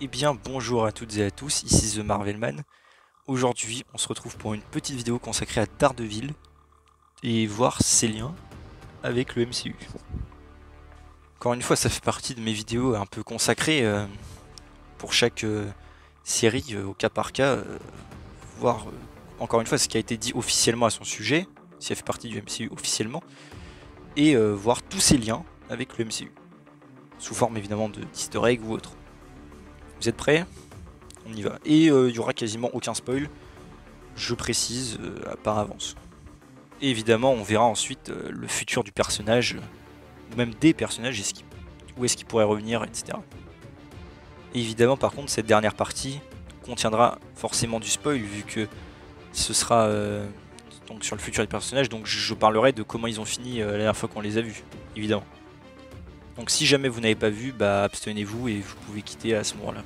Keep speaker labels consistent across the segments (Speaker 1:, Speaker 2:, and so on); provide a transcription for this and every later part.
Speaker 1: Eh bien bonjour à toutes et à tous, ici The Marvelman. Aujourd'hui on se retrouve pour une petite vidéo consacrée à Daredevil et voir ses liens avec le MCU. Encore une fois ça fait partie de mes vidéos un peu consacrées pour chaque série au cas par cas, voir encore une fois ce qui a été dit officiellement à son sujet, si elle fait partie du MCU officiellement, et voir tous ses liens avec le MCU, sous forme évidemment d'easter egg ou autre. Vous êtes prêts? On y va. Et il n'y aura quasiment aucun spoil, je précise par avance. Et évidemment, on verra ensuite le futur du personnage, ou même des personnages, où est-ce qu'il pourrait revenir, etc. Et évidemment, par contre, cette dernière partie contiendra forcément du spoil, vu que ce sera donc sur le futur des personnages, donc je parlerai de comment ils ont fini la dernière fois qu'on les a vus, évidemment. Donc si jamais vous n'avez pas vu, bah abstenez-vous et vous pouvez quitter à ce moment-là.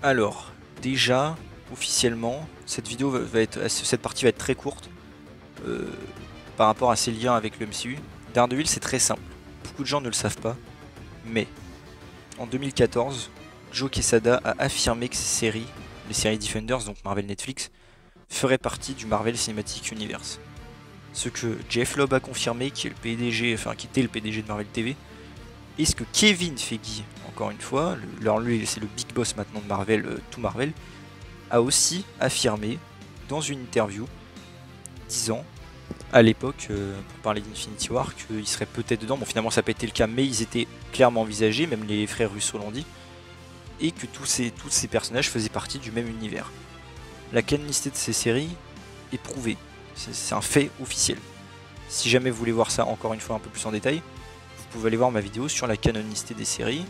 Speaker 1: Alors, déjà, officiellement, cette partie va être très courte par rapport à ses liens avec le MCU. Daredevil, c'est très simple. Beaucoup de gens ne le savent pas, mais en 2014, Joe Quesada a affirmé que les séries Defenders, donc Marvel Netflix, feraient partie du Marvel Cinematic Universe. Ce que Jeff Lobb a confirmé, qui était le PDG de Marvel TV, et ce que Kevin Feige, encore une fois, lui c'est le big boss maintenant de Marvel, tout Marvel, a aussi affirmé dans une interview, disant à l'époque, pour parler d'Infinity War, qu'ils seraient peut-être dedans. Bon, finalement ça n'a pas été le cas, mais ils étaient clairement envisagés, même les frères Russo l'ont dit, et que tous ces personnages faisaient partie du même univers. La canonicité de ces séries est prouvée, c'est un fait officiel. Si jamais vous voulez voir ça encore une fois un peu plus en détail, vous pouvez aller voir ma vidéo sur la canonicité des séries,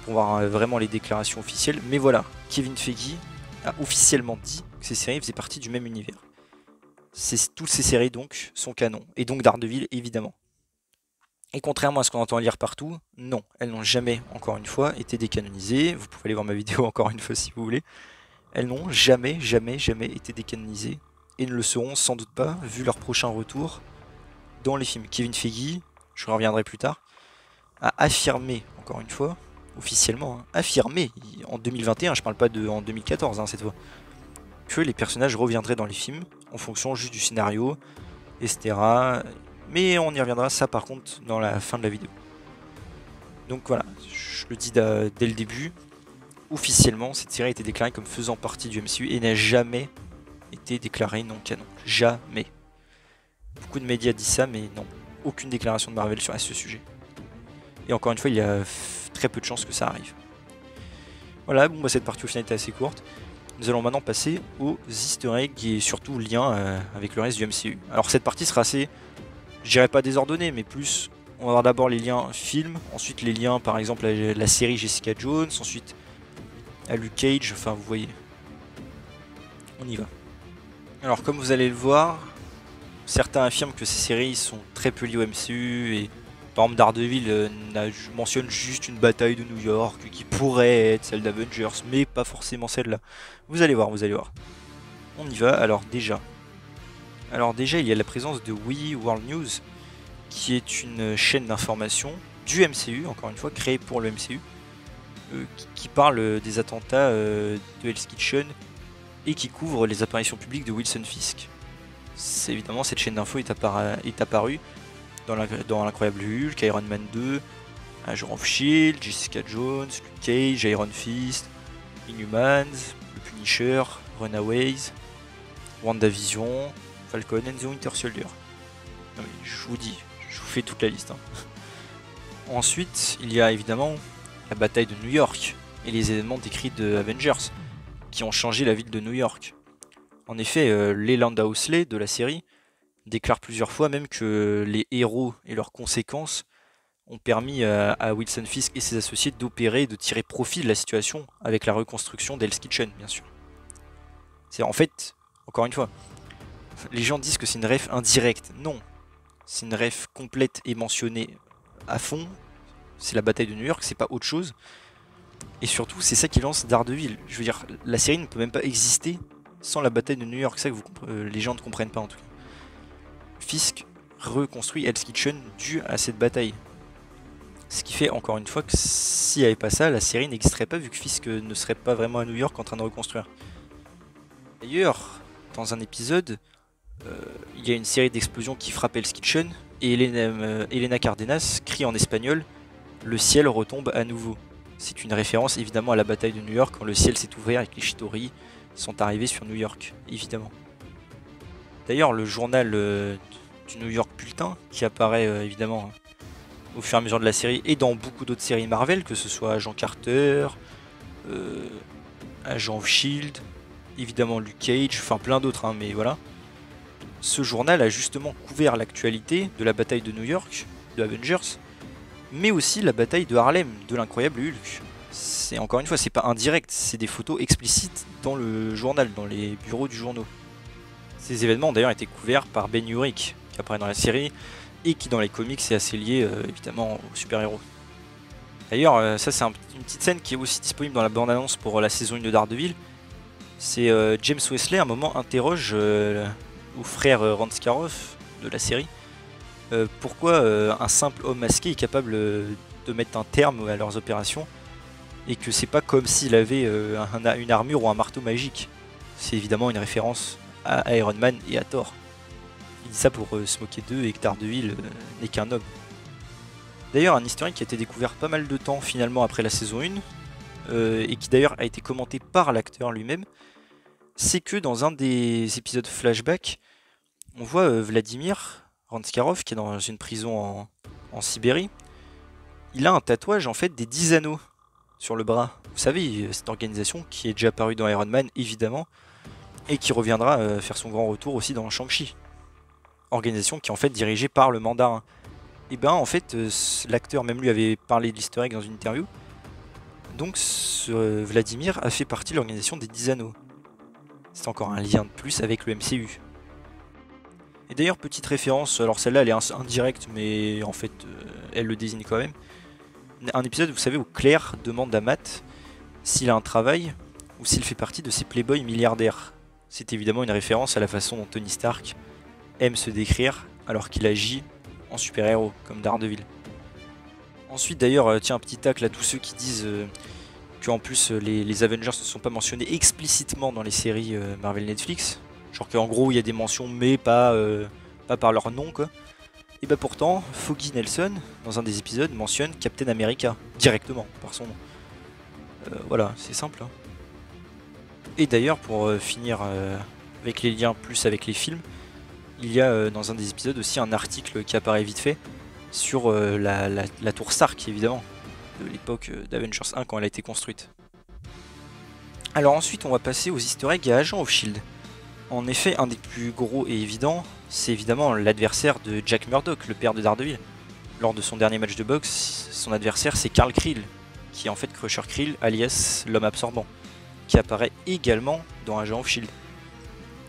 Speaker 1: pour voir vraiment les déclarations officielles. Mais voilà, Kevin Feige a officiellement dit que ces séries faisaient partie du même univers. Toutes ces séries donc sont canon, et donc Daredevil évidemment. Et contrairement à ce qu'on entend lire partout, non, elles n'ont jamais, encore une fois, été décanonisées. Vous pouvez aller voir ma vidéo encore une fois si vous voulez. Elles n'ont jamais été décanonisées, et ne le seront sans doute pas, vu leur prochain retour dans les films. Kevin Feige, je reviendrai plus tard, a affirmé, encore une fois, officiellement, affirmé, en 2021, je parle pas en 2014 cette fois, que les personnages reviendraient dans les films, en fonction juste du scénario, etc. Mais on y reviendra, ça par contre, dans la fin de la vidéo. Donc voilà, je le dis dès le début, officiellement, cette série a été déclarée comme faisant partie du MCU et n'a jamais été déclarée non canon. Jamais. Beaucoup de médias disent ça, mais non. Aucune déclaration de Marvel à ce sujet. Et encore une fois, il y a très peu de chances que ça arrive. Voilà, bon, cette partie au final était assez courte. Nous allons maintenant passer aux easter eggs et surtout lien avec le reste du MCU. Alors cette partie sera assez, je dirais pas désordonnée, mais plus, on va avoir d'abord les liens film, ensuite les liens par exemple à la série Jessica Jones, ensuite à Luke Cage, enfin vous voyez. On y va. Alors comme vous allez le voir, certains affirment que ces séries sont très peu liées au MCU et par exemple Daredevil mentionne juste une bataille de New York qui pourrait être celle d'Avengers, mais pas forcément celle-là. Vous allez voir, vous allez voir. On y va, alors déjà, il y a la présence de We World News, qui est une chaîne d'information du MCU, encore une fois, créée pour le MCU, qui parle des attentats de Hell's Kitchen et qui couvre les apparitions publiques de Wilson Fisk. Évidemment, cette chaîne d'info est apparue dans l'Incroyable Hulk, Iron Man 2, Agent of Shield, Jessica Jones, Luke Cage, Iron Fist, Inhumans, le Punisher, Runaways, WandaVision, Falcon and the Winter Soldier. Non mais je vous dis, je vous fais toute la liste. Ensuite, il y a évidemment la bataille de New York et les événements décrits de Avengers qui ont changé la ville de New York. En effet, Leland Housley de la série déclare plusieurs fois même que les héros et leurs conséquences ont permis à Wilson Fisk et ses associés d'opérer et de tirer profit de la situation avec la reconstruction d'Hell's Kitchen, bien sûr. C'est en fait, encore une fois, les gens disent que c'est une ref indirecte. Non, c'est une ref complète et mentionnée à fond. C'est la bataille de New York, c'est pas autre chose. Et surtout, c'est ça qui lance Daredevil. Je veux dire, la série ne peut même pas exister sans la bataille de New York. C'est ça que les gens ne comprennent pas en tout cas. Fisk reconstruit Hell's Kitchen dû à cette bataille. Ce qui fait encore une fois que s'il n'y avait pas ça, la série n'existerait pas vu que Fisk ne serait pas vraiment à New York en train de reconstruire. D'ailleurs, dans un épisode, il y a une série d'explosions qui frappe Hell's Kitchen et Elena Cardenas crie en espagnol « Le ciel retombe à nouveau ». C'est une référence évidemment à la bataille de New York quand le ciel s'est ouvert et que les Chitauri sont arrivés sur New York, évidemment. D'ailleurs, le journal du New York Bulletin, qui apparaît évidemment au fur et à mesure de la série et dans beaucoup d'autres séries Marvel, que ce soit Agent Carter, Agent of Shield, évidemment Luke Cage, enfin plein d'autres, hein, mais voilà. Ce journal a justement couvert l'actualité de la bataille de New York, de Avengers, mais aussi la bataille de Harlem, de l'incroyable Hulk. C'est encore une fois, c'est pas indirect, c'est des photos explicites dans le journal, dans les bureaux du journal. Ces événements ont d'ailleurs été couverts par Ben Urich, qui apparaît dans la série, et qui dans les comics est assez lié évidemment aux super-héros. D'ailleurs, ça c'est une petite scène qui est aussi disponible dans la bande-annonce pour la saison 1 de Daredevil. C'est James Wesley à un moment interroge au frère Ranscaroff de la série pourquoi un simple homme masqué est capable de mettre un terme à leurs opérations et que c'est pas comme s'il avait une armure ou un marteau magique. C'est évidemment une référence à Iron Man et à Thor. Il dit ça pour se moquer d'eux et que Daredevil n'est qu'un homme. D'ailleurs, un historique qui a été découvert pas mal de temps finalement après la saison 1 et qui d'ailleurs a été commenté par l'acteur lui-même, c'est que dans un des épisodes flashback, on voit Vladimir Ranskarov qui est dans une prison en Sibérie. Il a un tatouage en fait des 10 anneaux sur le bras. Vous savez, cette organisation qui est déjà apparue dans Iron Man évidemment et qui reviendra faire son grand retour aussi dans Shang-Chi. Organisation qui est en fait dirigée par le mandarin. Et ben en fait l'acteur même lui avait parlé de l'histoire dans une interview. Donc Vladimir a fait partie de l'organisation des 10 anneaux. C'est encore un lien de plus avec le MCU. Et d'ailleurs, petite référence, alors celle-là elle est indirecte, mais en fait elle le désigne quand même. Un épisode, vous savez, où Claire demande à Matt s'il a un travail ou s'il fait partie de ces playboys milliardaires. C'est évidemment une référence à la façon dont Tony Stark aime se décrire alors qu'il agit en super-héros, comme Daredevil. Ensuite d'ailleurs, tiens, un petit tacle à tous ceux qui disent qu'en plus les Avengers ne sont pas mentionnés explicitement dans les séries Marvel Netflix. Genre qu'en gros il y a des mentions mais pas par leur nom quoi. Et bah pourtant, Foggy Nelson, dans un des épisodes, mentionne Captain America, directement, par son nom. Voilà, c'est simple. Hein. Et d'ailleurs, pour finir avec les liens plus avec les films, il y a dans un des épisodes aussi un article qui apparaît vite fait sur la tour Stark, évidemment, de l'époque d'Avengers 1 quand elle a été construite. Alors ensuite, on va passer aux easter eggs et à Agents of Shield. En effet, un des plus gros et évidents, c'est évidemment l'adversaire de Jack Murdock, le père de Daredevil. Lors de son dernier match de boxe, son adversaire c'est Carl Krill, qui est en fait Crusher Krill, alias l'homme absorbant, qui apparaît également dans Agent of Shield.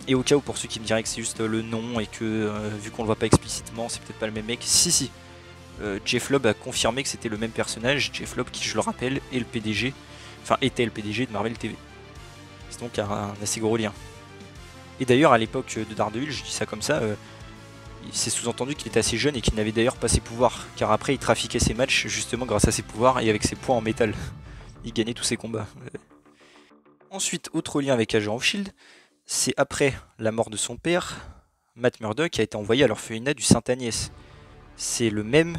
Speaker 1: Et au cas où, pour ceux qui me diraient que c'est juste le nom et que vu qu'on le voit pas explicitement, c'est peut-être pas le même mec, si. Jeff Lobb a confirmé que c'était le même personnage, Jeff Lobb qui, je le rappelle, est le PDG, enfin était le PDG de Marvel TV. C'est donc un assez gros lien. Et d'ailleurs, à l'époque de Daredevil, je dis ça comme ça, c'est sous-entendu qu'il était assez jeune et qu'il n'avait d'ailleurs pas ses pouvoirs, car après il trafiquait ses matchs justement grâce à ses pouvoirs et avec ses points en métal. Il gagnait tous ses combats. Ensuite, autre lien avec Agent of Shield, c'est après la mort de son père, Matt Murdock a été envoyé à l'orphelinat du Sainte-Agnès. C'est le même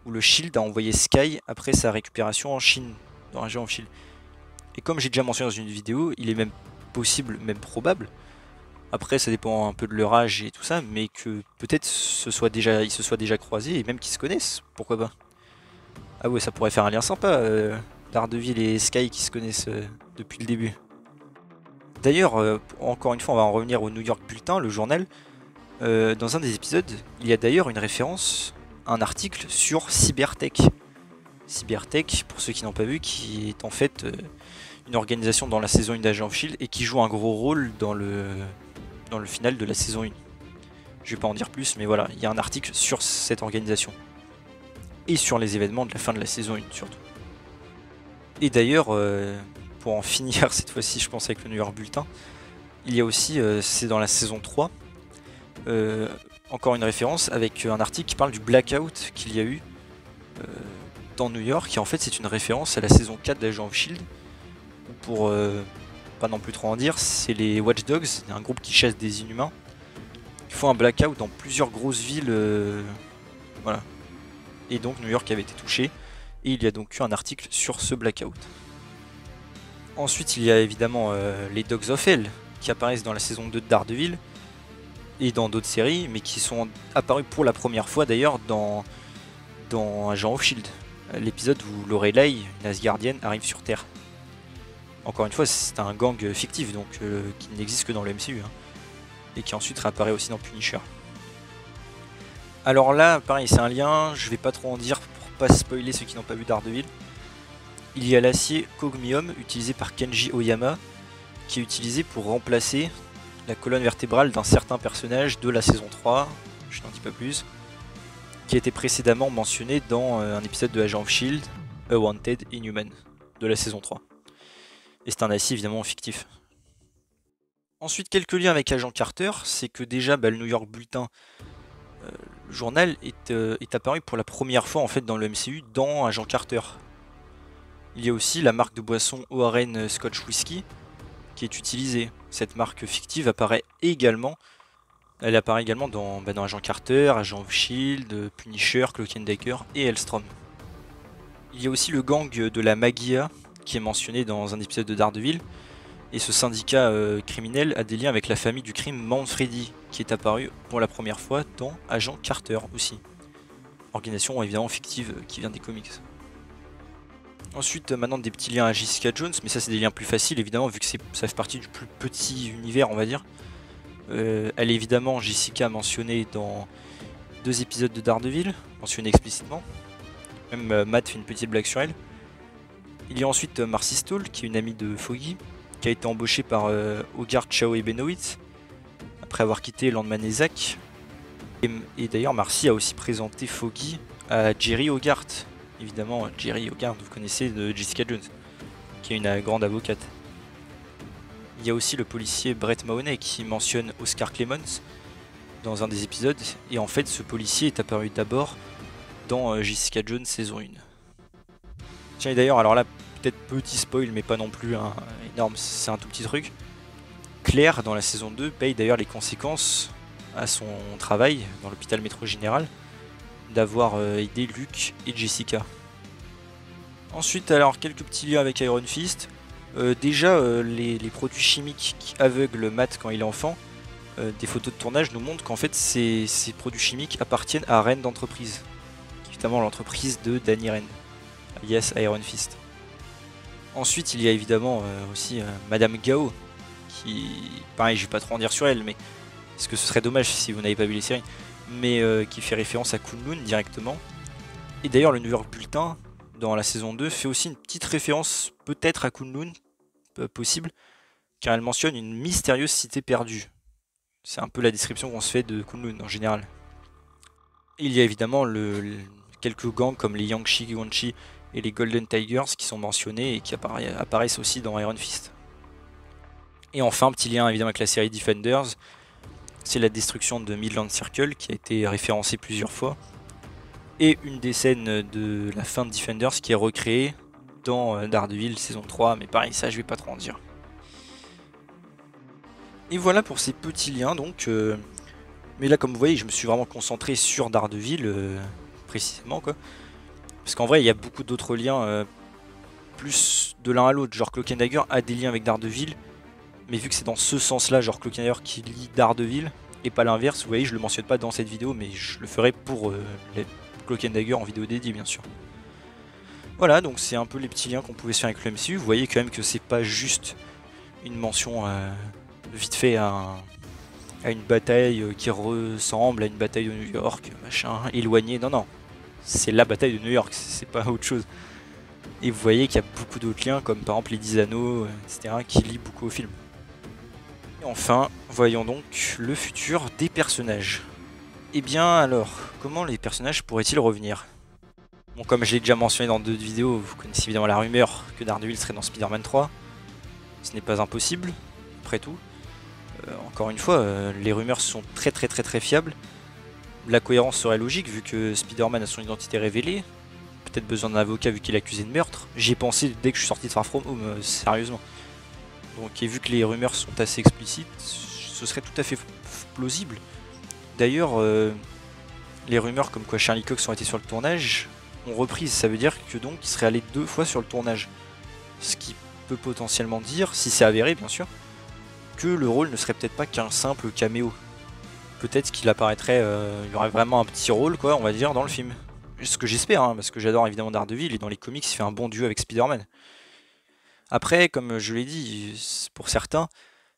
Speaker 1: où le Shield a envoyé Sky après sa récupération en Chine, dans Agent of Shield. Et comme j'ai déjà mentionné dans une vidéo, il est même possible, même probable, après ça dépend un peu de leur âge et tout ça, mais que peut-être ils se soient déjà croisés et même qu'ils se connaissent, pourquoi pas. Ah ouais, ça pourrait faire un lien sympa, Daredevil et Sky qui se connaissent depuis le début. D'ailleurs, encore une fois, on va en revenir au New York Bulletin, le journal. Dans un des épisodes, il y a d'ailleurs une référence, un article sur Cybertech. Cybertech, pour ceux qui n'ont pas vu, qui est en fait une organisation dans la saison 1 d'Agent of Shield et qui joue un gros rôle dans le final de la saison 1. Je vais pas en dire plus, mais voilà, il y a un article sur cette organisation. Et sur les événements de la fin de la saison 1 surtout. Et d'ailleurs, pour en finir cette fois-ci, je pense avec le New York Bulletin, il y a aussi, c'est dans la saison 3, encore une référence avec un article qui parle du blackout qu'il y a eu dans New York, et en fait c'est une référence à la saison 4 d'Agents of Shield, ou pour pas non plus trop en dire, c'est les Watch Dogs, un groupe qui chasse des inhumains, qui font un blackout dans plusieurs grosses villes, voilà. Et donc New York avait été touché, et il y a donc eu un article sur ce blackout. Ensuite il y a évidemment les Dogs of Hell, qui apparaissent dans la saison 2 de Daredevil, et dans d'autres séries, mais qui sont apparus pour la première fois d'ailleurs dans Agents of Shield, l'épisode où Lorelai, une Asgardienne, arrive sur Terre. Encore une fois, c'est un gang fictif, donc qui n'existe que dans le MCU, hein, et qui ensuite réapparaît aussi dans Punisher. Alors là, pareil, c'est un lien, je vais pas trop en dire pour pas spoiler ceux qui n'ont pas vu Daredevil. Il y a l'acier Cogmium utilisé par Kenji Oyama, qui est utilisé pour remplacer la colonne vertébrale d'un certain personnage de la saison 3, je n'en dis pas plus, qui a été précédemment mentionné dans un épisode de Agents of Shield, A Wanted Inhuman, de la saison 3. Et c'est un acier évidemment fictif. Ensuite, quelques liens avec Agent Carter, c'est que déjà le New York Bulletin, le journal, est apparu pour la première fois en fait dans le MCU dans Agent Carter. Il y a aussi la marque de boisson O'Haren Scotch Whisky qui est utilisée. Cette marque fictive apparaît également. Elle apparaît également dans Agent Carter, Agent of Shield, Punisher, Cloak and Dagger et Hellstrom. Il y a aussi le gang de la Magia qui est mentionné dans un épisode de Daredevil. Et ce syndicat criminel a des liens avec la famille du crime Manfredi, qui est apparu pour la première fois dans Agent Carter aussi. Organisation évidemment fictive qui vient des comics. Ensuite, maintenant des petits liens à Jessica Jones, mais ça c'est des liens plus faciles évidemment, vu que ça fait partie du plus petit univers on va dire. Elle est évidemment, Jessica, mentionnée dans 2 épisodes de Daredevil, mentionnée explicitement. Même Matt fait une petite blague sur elle. Il y a ensuite Marcy Stoll, qui est une amie de Foggy, qui a été embauchée par Hogarth, Chao et Benoist, après avoir quitté Landman et Zack. Et d'ailleurs, Marcy a aussi présenté Foggy à Jerry Hogarth. Évidemment, Jerry Hogarth, vous connaissez de Jessica Jones, qui est une grande avocate. Il y a aussi le policier Brett Mahoney qui mentionne Oscar Clemens dans un des épisodes. Et en fait, ce policier est apparu d'abord dans Jessica Jones saison 1. Tiens, et d'ailleurs, alors là, peut-être petit spoil, mais pas non plus énorme, c'est un tout petit truc. Claire, dans la saison 2, paye d'ailleurs les conséquences à son travail dans l'hôpital Métro Général d'avoir aidé Luke et Jessica. Ensuite, alors, quelques petits liens avec Iron Fist. Déjà, les produits chimiques qui aveuglent Matt quand il est enfant, des photos de tournage nous montrent qu'en fait ces produits chimiques appartiennent à Rand d'entreprise, évidemment l'entreprise de Danny Rand, alias Iron Fist. Ensuite, il y a évidemment aussi Madame Gao, qui, pareil, je vais pas trop en dire sur elle, mais parce que ce serait dommage si vous n'avez pas vu les séries, mais qui fait référence à Kunlun directement. Et d'ailleurs, le New York Bulletin, dans la saison 2, fait aussi une petite référence peut-être à Kunlun, possible, car elle mentionne une mystérieuse cité perdue. C'est un peu la description qu'on se fait de Kunlun en général. Il y a évidemment quelques gangs comme les Yangshi Guanchi et les Golden Tigers qui sont mentionnés et qui apparaissent aussi dans Iron Fist. Et enfin, petit lien évidemment avec la série Defenders, c'est la destruction de Midland Circle qui a été référencée plusieurs fois. Et une des scènes de la fin de Defenders qui est recréée dans Daredevil saison 3, mais pareil, ça je vais pas trop en dire. Et voilà pour ces petits liens donc. Mais là, comme vous voyez, je me suis vraiment concentré sur Daredevil précisément quoi. Parce qu'en vrai, il y a beaucoup d'autres liens plus de l'un à l'autre. Genre Cloak and Dagger a des liens avec Daredevil, mais vu que c'est dans ce sens-là, genre Cloak and Dagger qui lie Daredevil et pas l'inverse, vous voyez, je le mentionne pas dans cette vidéo, mais je le ferai pour les Cloak and Dagger en vidéo dédiée bien sûr. Voilà, donc c'est un peu les petits liens qu'on pouvait se faire avec le MCU. Vous voyez quand même que c'est pas juste une mention vite fait à une bataille qui ressemble à une bataille de New York, machin, éloignée. Non, non, c'est la bataille de New York, c'est pas autre chose. Et vous voyez qu'il y a beaucoup d'autres liens, comme par exemple les 10 anneaux, etc., qui lient beaucoup au film. Et enfin, voyons donc le futur des personnages. Et bien alors, comment les personnages pourraient-ils revenir? Bon, comme je l'ai déjà mentionné dans 2 vidéos, vous connaissez évidemment la rumeur que Daredevil serait dans Spider-Man 3. Ce n'est pas impossible, après tout. Encore une fois, les rumeurs sont très fiables. La cohérence serait logique vu que Spider-Man a son identité révélée. peut-être besoin d'un avocat vu qu'il est accusé de meurtre. J'y ai pensé dès que je suis sorti de Far From Home, sérieusement. Donc, et vu que les rumeurs sont assez explicites, ce serait tout à fait plausible. D'ailleurs, les rumeurs comme quoi Charlie Cox aurait été sur le tournage ont reprise. Ça veut dire que donc il serait allé 2 fois sur le tournage. Ce qui peut potentiellement dire, si c'est avéré bien sûr, que le rôle ne serait peut-être pas qu'un simple caméo. Peut-être qu'il apparaîtrait, il y aurait vraiment un petit rôle, quoi, on va dire, dans le film. Ce que j'espère, hein, parce que j'adore évidemment Daredevil, et dans les comics, il fait un bon duo avec Spider-Man. Après, comme je l'ai dit, pour certains,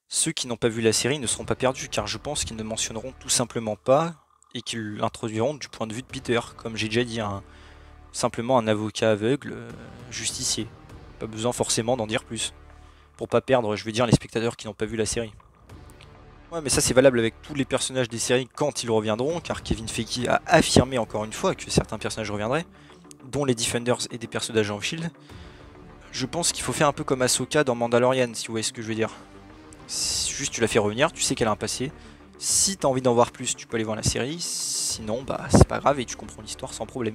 Speaker 1: ceux qui n'ont pas vu la série ne seront pas perdus, car je pense qu'ils ne mentionneront tout simplement pas, et qu'ils l'introduiront du point de vue de Peter, comme j'ai déjà dit, simplement un avocat aveugle, justicier. Pas besoin forcément d'en dire plus. Pour pas perdre, je veux dire, les spectateurs qui n'ont pas vu la série. Ouais, mais ça c'est valable avec tous les personnages des séries quand ils reviendront, car Kevin Feige a affirmé encore une fois que certains personnages reviendraient, dont les Defenders et des persos d'Agents of Shield. Je pense qu'il faut faire un peu comme Ahsoka dans Mandalorian, si vous voyez ce que je veux dire. Juste tu la fais revenir, tu sais qu'elle a un passé. Si t'as envie d'en voir plus, tu peux aller voir la série, sinon bah c'est pas grave et tu comprends l'histoire sans problème.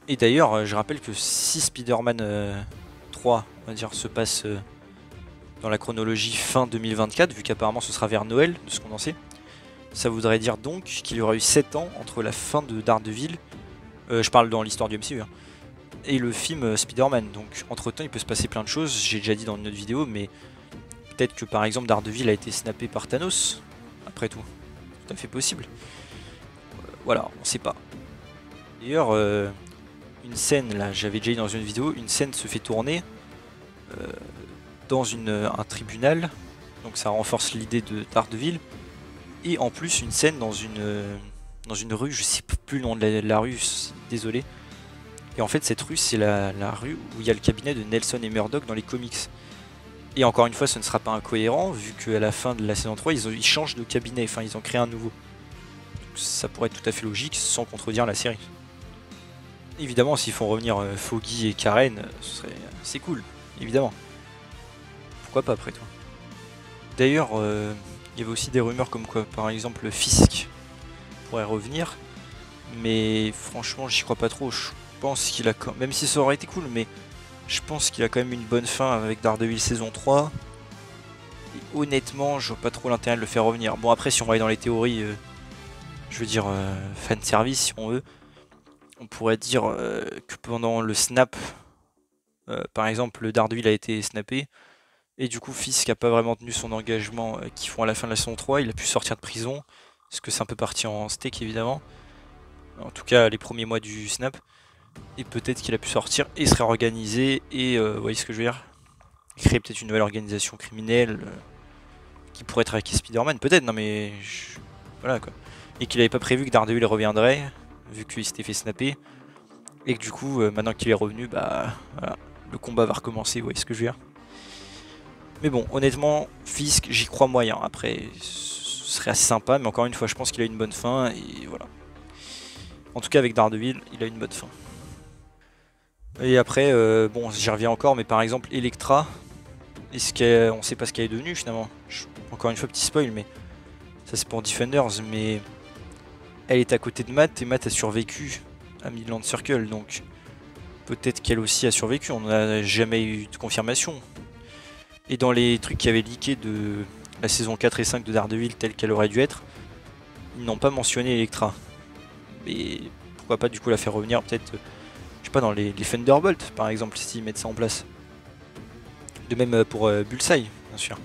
Speaker 1: Et d'ailleurs, je rappelle que si Spider-Man 3, on va dire, se passe dans la chronologie fin 2024, vu qu'apparemment ce sera vers Noël, de ce qu'on en sait. Ça voudrait dire donc qu'il y aura eu 7 ans entre la fin de Daredevil, je parle dans l'histoire du MCU, hein, et le film Spider-Man. Donc entre temps il peut se passer plein de choses, j'ai déjà dit dans une autre vidéo, mais peut-être que par exemple Daredevil a été snappé par Thanos, après tout. Tout à fait possible. Voilà, on sait pas. D'ailleurs, une scène, là j'avais déjà dit dans une vidéo, une scène se fait tourner dans un tribunal, donc ça renforce l'idée de Daredevil, et en plus une scène dans une rue, je sais plus le nom de la rue, désolé, et en fait cette rue c'est la rue où il y a le cabinet de Nelson et Murdock dans les comics, et encore une fois ce ne sera pas incohérent vu qu'à la fin de la saison 3 ils changent de cabinet, enfin ils ont créé un nouveau, donc ça pourrait être tout à fait logique sans contredire la série. Évidemment s'ils font revenir Foggy et Karen, c'est cool, évidemment. Pourquoi pas après tout. D'ailleurs, il y avait aussi des rumeurs comme quoi, par exemple, Fisk pourrait revenir, mais franchement, j'y crois pas trop. Je pense qu'il a, même si ça aurait été cool, mais je pense qu'il a quand même une bonne fin avec Daredevil saison 3. Et honnêtement, je vois pas trop l'intérêt de le faire revenir. Bon, après, si on va aller dans les théories, je veux dire, fanservice, si on veut, on pourrait dire que pendant le snap, par exemple, le Daredevil a été snappé. Et du coup, Fisk n'a pas vraiment tenu son engagement qu'ils font à la fin de la saison 3. Il a pu sortir de prison, parce que c'est un peu parti en steak évidemment. En tout cas, les premiers mois du snap. Et peut-être qu'il a pu sortir et se réorganiser. Et vous voyez ce que je veux dire, créer peut-être une nouvelle organisation criminelle qui pourrait traquer Spider-Man. Peut-être, non mais... Voilà quoi. Et qu'il n'avait pas prévu que Daredevil reviendrait, vu qu'il s'était fait snapper. Et que du coup, maintenant qu'il est revenu, bah voilà, le combat va recommencer, vous voyez ce que je veux dire. Mais bon, honnêtement, Fisk, j'y crois moyen. Après, ce serait assez sympa, mais encore une fois, je pense qu'il a une bonne fin, et voilà. En tout cas, avec Daredevil, il a une bonne fin. Et après, bon, j'y reviens encore, mais par exemple, Elektra, on sait pas ce qu'elle est devenue finalement. Encore une fois, petit spoil, mais ça c'est pour Defenders, mais elle est à côté de Matt, et Matt a survécu à Midland Circle, donc peut-être qu'elle aussi a survécu, on n'a jamais eu de confirmation. Et dans les trucs qui avaient leaké de la saison 4 et 5 de Daredevil telle qu'elle aurait dû être, ils n'ont pas mentionné Elektra. Mais pourquoi pas du coup la faire revenir peut-être, je sais pas, dans les Thunderbolts par exemple, s'ils mettent ça en place. De même pour Bullseye, bien sûr.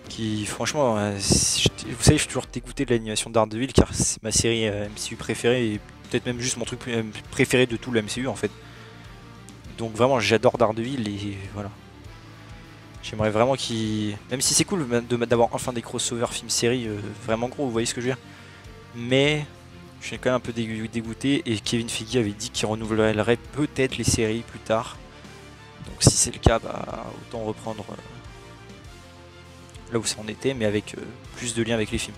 Speaker 1: Qui franchement, vous savez, je suis toujours dégoûté de l'animation de Daredevil car c'est ma série MCU préférée et peut-être même juste mon truc préféré de tout le MCU en fait. Donc vraiment j'adore Daredevil et voilà. J'aimerais vraiment qu'il... Même si c'est cool d'avoir enfin des crossovers film-série vraiment gros, vous voyez ce que je veux dire. Mais je suis quand même un peu dégoûté et Kevin Feige avait dit qu'il renouvellerait peut-être les séries plus tard. Donc si c'est le cas, bah autant reprendre là où ça en était, mais avec plus de liens avec les films.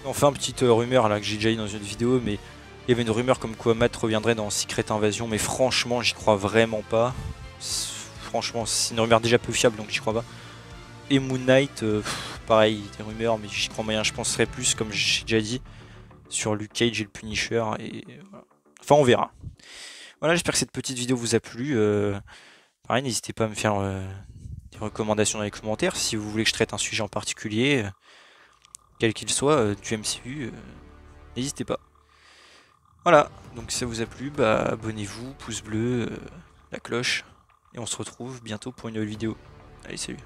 Speaker 1: Enfin, petite rumeur là que j'ai déjà dit dans une vidéo, mais il y avait une rumeur comme quoi Matt reviendrait dans Secret Invasion, mais franchement j'y crois vraiment pas. Franchement, c'est une rumeur déjà peu fiable, donc j'y crois pas. Et Moon Knight, pareil, des rumeurs, mais j'y crois moyen. Je penserais plus, comme j'ai déjà dit, sur Luke Cage et le Punisher. Et voilà. Enfin, on verra. Voilà, j'espère que cette petite vidéo vous a plu. Pareil, n'hésitez pas à me faire des recommandations dans les commentaires. Si vous voulez que je traite un sujet en particulier, quel qu'il soit, du MCU, n'hésitez pas. Voilà, donc si ça vous a plu, bah abonnez-vous, pouce bleu, la cloche, et on se retrouve bientôt pour une nouvelle vidéo. Allez, salut!